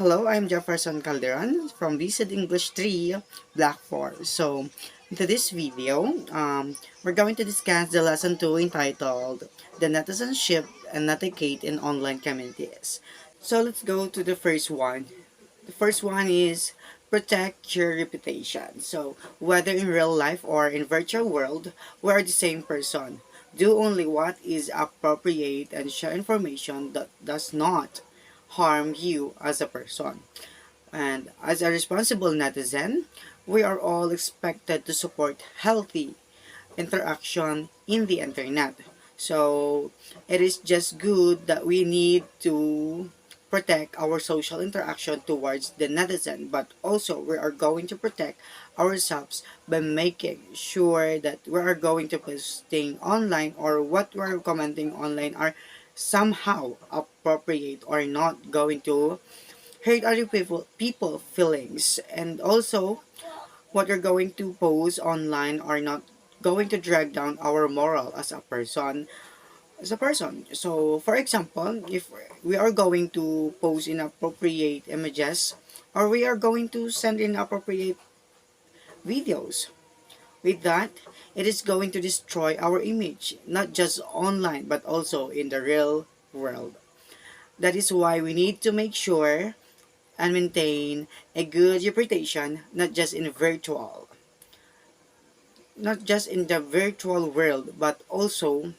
Hello, I'm Jefferson Calderon from Visit English 3 Black 4. So, into this video, we're going to discuss the lesson 2 entitled The Netizenship and Netiquette in Online Communities. So, let's go to the first one. The first one is protect your reputation. So, whether in real life or in virtual world, we are the same person. Do only what is appropriate and share information that does not harm you as a person. And as a responsible netizen, we are all expected to support healthy interaction in the internet. So it is just good that we need to protect our social interaction towards the netizen, but also we are going to protect ourselves by making sure that we are going to posting online or what we're commenting online are somehow appropriate or not going to hurt other people feelings, and also what you're going to post online are not going to drag down our moral as a person. So for example, if we are going to post inappropriate images or we are going to send inappropriate videos, with that it is going to destroy our image not just online but also in the real world. That is why we need to make sure and maintain a good reputation not just in the virtual world but also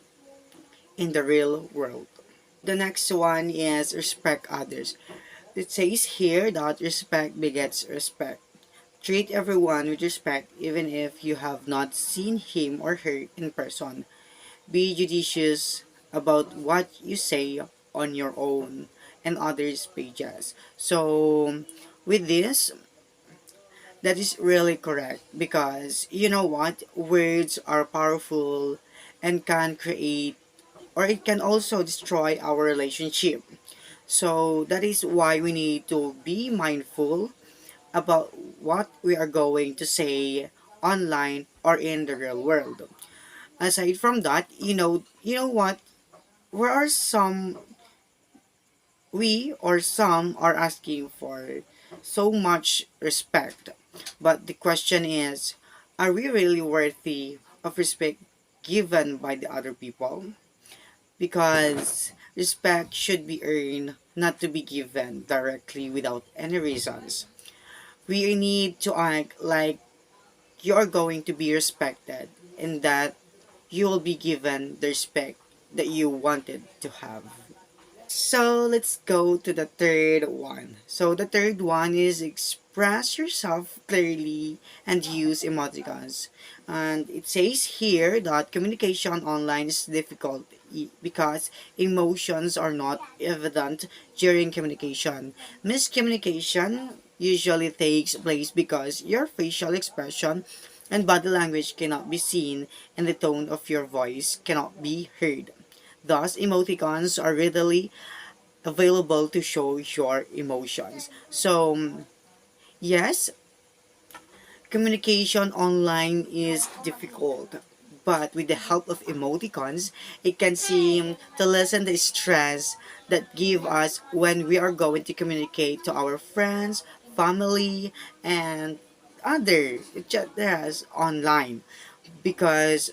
in the real world. The next one is respect others. It says here that respect begets respect. Treat everyone with respect even if you have not seen him or her in person. Be judicious about what you say on your own and others' pages. So with this, that is really correct because you know what? Words are powerful and can create or it can also destroy our relationship. So that is why we need to be mindful about what we are going to say online or in the real world. Aside from that, you know what? Where are some we or some are asking for so much respect. But the question is, are we really worthy of respect given by the other people? Because respect should be earned, not to be given directly without any reasons. We need to act like you are going to be respected and that you will be given the respect that you wanted to have. So let's go to the third one. So the third one is express yourself clearly and use emoticons. And it says here that communication online is difficult because emotions are not evident during communication. Miscommunication usually takes place because your facial expression and body language cannot be seen and the tone of your voice cannot be heard. Thus, emoticons are readily available to show your emotions. So, yes, communication online is difficult, but with the help of emoticons, it can seem to lessen the stress that give us when we are going to communicate to our friends, family, and other just online because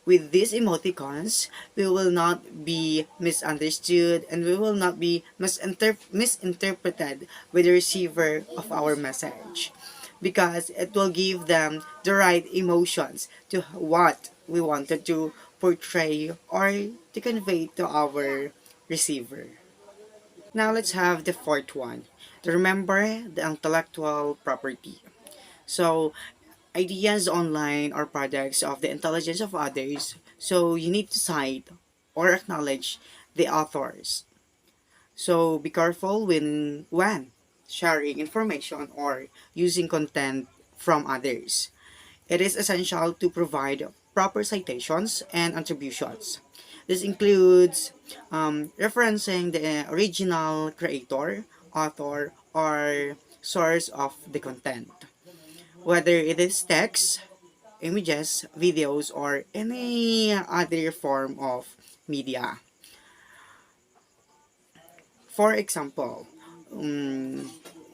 with these emoticons, we will not be misunderstood and we will not be misinterpreted with the receiver of our message because it will give them the right emotions to what we wanted to portray or to convey to our receiver. Now let's have the fourth one. Remember the intellectual property. So ideas online are products of the intelligence of others, so you need to cite or acknowledge the authors. So be careful when sharing information or using content from others. It is essential to provide proper citations and attributions. This includes referencing the original creator, author, or source of the content, whether it is text, images, videos, or any other form of media. For example, um,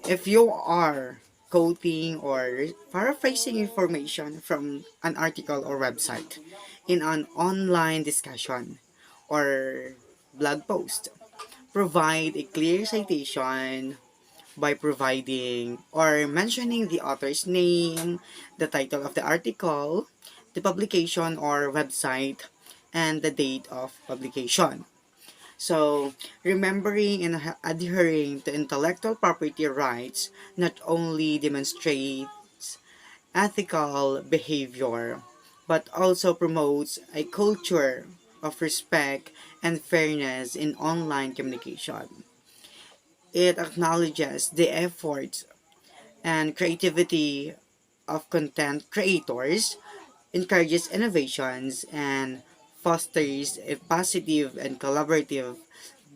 if you are quoting or paraphrasing information from an article or website in an online discussion or blog post, provide a clear citation by providing or mentioning the author's name, the title of the article, the publication or website, and the date of publication. So, remembering and adhering to intellectual property rights not only demonstrates ethical behavior, but also promotes a culture of respect and fairness in online communication. It acknowledges the efforts and creativity of content creators, encourages innovations, and fosters a positive and collaborative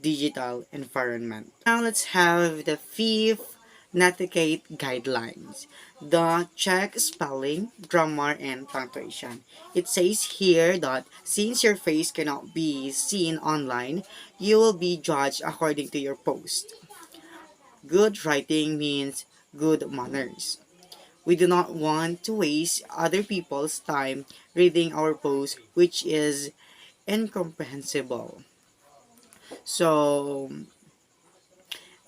digital environment. Now let's have the fifth netiquette guidelines. The check spelling, grammar, and punctuation. It says here that since your face cannot be seen online, you will be judged according to your post. Good writing means good manners. We do not want to waste other people's time reading our post, which is incomprehensible. So,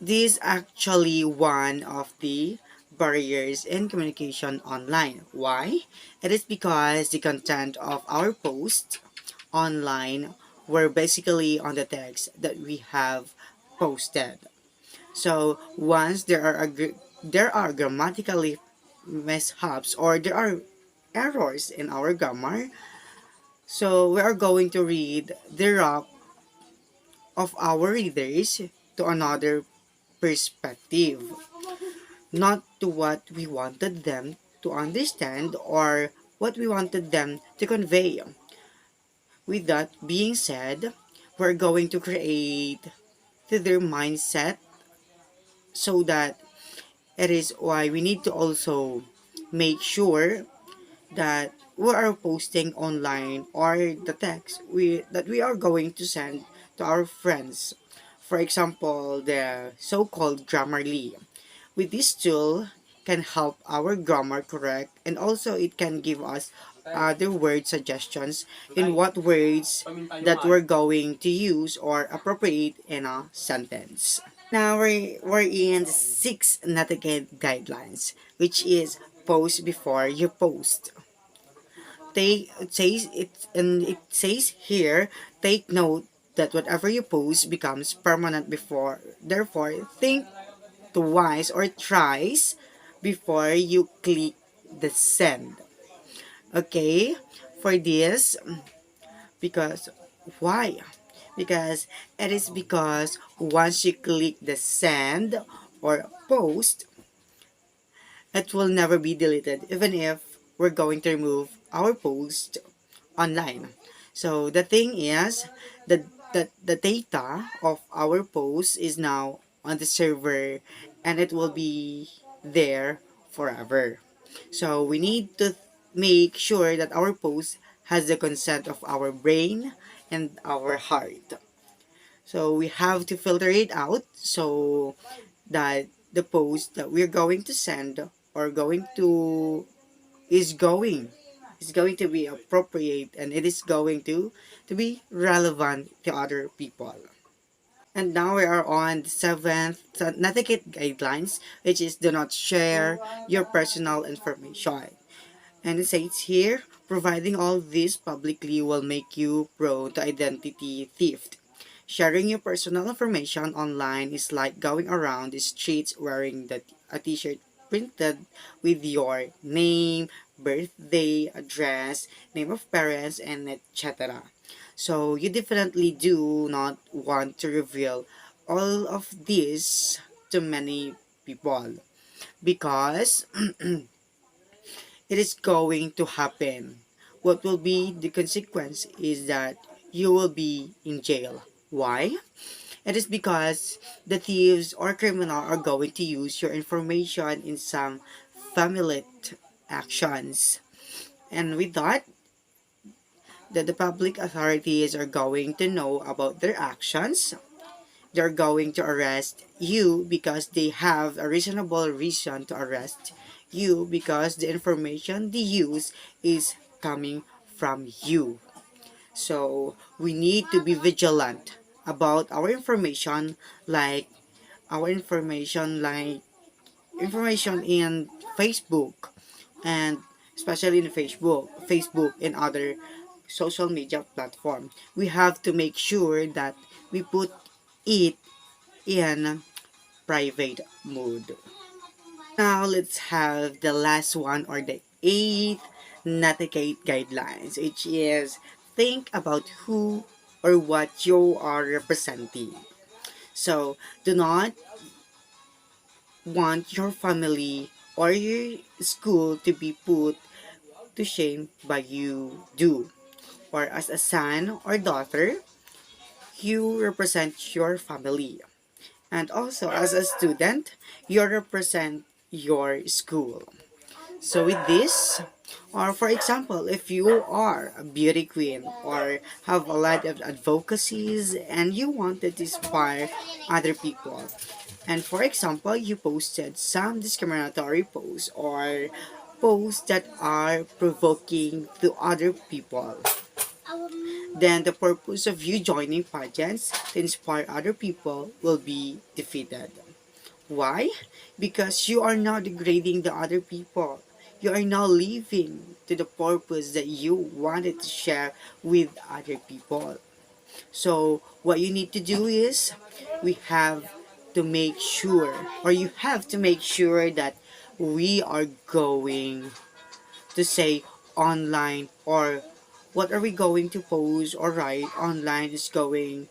this actually one of the barriers in communication online. Why? It is because the content of our post online were basically on the text that we have posted. So once there are grammatically mishaps or there are errors in our grammar, so we are going to read the rap of our readers to another perspective, not to what we wanted them to understand or what we wanted them to convey. With that being said, we're going to create to their mindset so that it is why we need to also make sure that we are posting online or the text we are going to send to our friends. For example, the so-called Grammarly. With this tool can help our grammar correct and also it can give us other word suggestions in what words that we're going to use or appropriate in a sentence. Now we're in the sixth navigate guidelines, which is post before you post. It says here, take note that whatever you post becomes permanent before. Therefore, think twice or thrice before you click the send. Okay, for this, because why? Because it is because once you click the send or post, it will never be deleted even if we're going to remove our post online. So the thing is the data of our post is now on the server and it will be there forever. So we need to make sure that our post has the consent of our brain and our heart. So we have to filter it out so that the post that we're going to send or going to is going is going to be appropriate and it is going to be relevant to other people. And now we are on the seventh netiquette guidelines, which is do not share your personal information. And it says here, providing all this publicly will make you prone to identity theft. Sharing your personal information online is like going around the streets wearing a t-shirt printed with your name, birthday, address, name of parents, and etc. So you definitely do not want to reveal all of this to many people because it is going to happen. What will be the consequence is that you will be in jail. Why? It is because the thieves or criminal are going to use your information in some family actions. And with that, the public authorities are going to know about their actions they're going to arrest you because they have a reasonable reason to arrest you because the information they use is coming from you. So we need to be vigilant about our information, like our information in Facebook, and especially in Facebook and other social media platform. We have to make sure that we put it in private mode. Now let's have the last one, or the eighth netiquette guidelines, which is think about who or what you are representing. So do not want your family or your school to be put to shame by you do. Or as a son or daughter, you represent your family. And also as a student, you represent your school. So with this, or for example, if you are a beauty queen or have a lot of advocacies and you wanted to inspire other people, and for example, you posted some discriminatory posts or posts that are provoking to other people, then the purpose of you joining pageants to inspire other people will be defeated. Why? Because you are now degrading the other people. You are now living to the purpose that you wanted to share with other people. So what you need to do is we have to make sure, or you have to make sure that we are going to say online, or what are we going to post or write online is going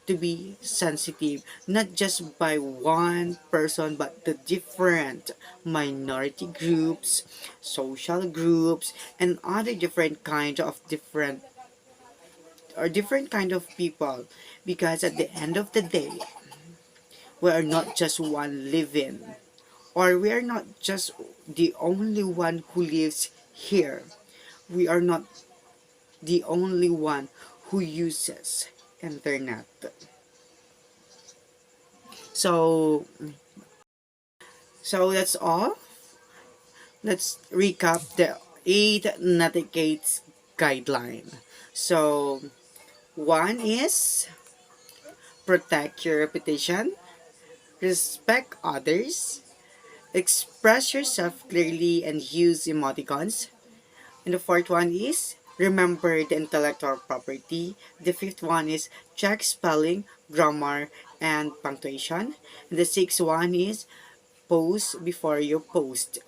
to be sensitive, not just by one person but the different minority groups, social groups, and other different kind of people, because at the end of the day we are not just one living, or we are not just the only one who lives here. We are not the only one who uses internet. So that's all. Let's recap the eight navigate guideline. So one is protect your reputation, respect others, express yourself clearly and use emoticons. And the fourth one is remember the intellectual property. The fifth one is check spelling, grammar, and punctuation. And the sixth one is post before you post.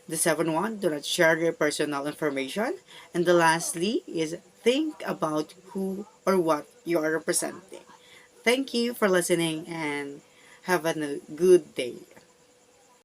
The seventh one, do not share your personal information. And the lastly is think about who or what you are representing. Thank you for listening and have a good day.